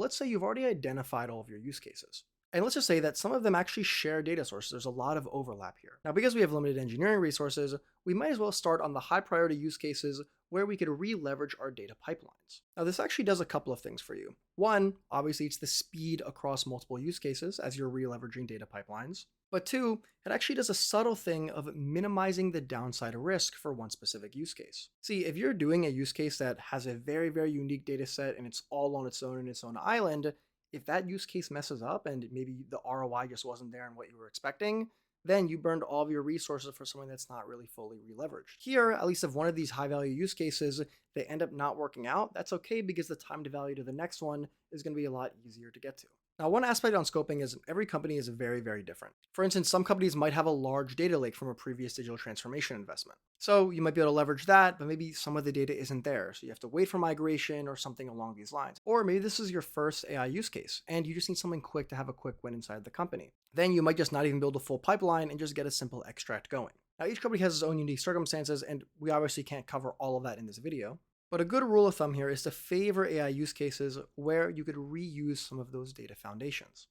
Let's say you've already identified all of your use cases. And let's just say that some of them actually share data sources. There's a lot of overlap here. Now, because we have limited engineering resources, we might as well start on the high priority use cases where we could re-leverage our data pipelines. Now, this actually does a couple of things for you. One, obviously, it's the speed across multiple use cases as you're re-leveraging data pipelines. But two, it actually does a subtle thing of minimizing the downside risk for one specific use case. See, if you're doing a use case that has a very, very unique data set and it's all on its own in its own island, if that use case messes up and maybe the ROI just wasn't there in what you were expecting, then you burned all of your resources for something that's not really fully re-leveraged. Here, at least if one of these high value use cases, they end up not working out, that's okay because the time to value to the next one is going to be a lot easier to get to. Now, one aspect on scoping is every company is very, very different. For instance, some companies might have a large data lake from a previous digital transformation investment. So you might be able to leverage that, but maybe some of the data isn't there. So you have to wait for migration or something along these lines. Or maybe this is your first AI use case and you just need something quick to have a quick win inside the company. Then you might just not even build a full pipeline and just get a simple extract going. Now, each company has its own unique circumstances, and we obviously can't cover all of that in this video. But a good rule of thumb here is to favor AI use cases where you could reuse some of those data foundations.